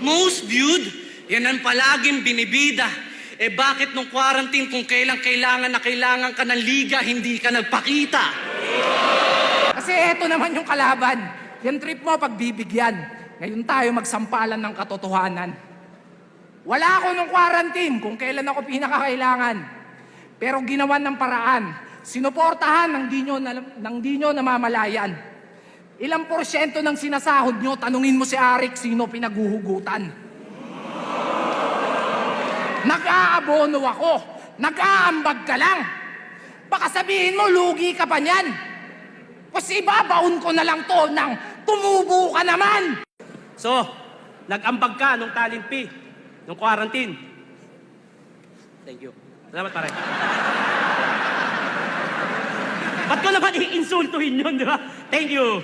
Most viewed? Yan ang palaging binibida. Eh bakit nung quarantine kung kailan kailangan na kailangan ka ng liga, hindi ka nagpakita? Kasi eto naman yung kalaban. Yan trip mo pagbibigyan. Ngayon tayo magsampalan ng katotohanan. Wala ako nung quarantine kung kailan ako pinakakailangan. Pero ginawan ng paraan. Sinuportahan ng di nyo namamalayan. Ilang porsyento ng sinasahod nyo, tanungin mo si Arik sino pinaguhugutan. Nag-aabono ako. Nag-aambag ka lang. Baka sabihin mo, lugi ka pa niyan. Kasi ibabaon ko na lang to ng tumubo ka naman. So, nag-ambag ka nung talimpi, nung quarantine. Thank you. Salamat, pare. Ba't ko naman i-insultuhin yun, di ba? Thank you.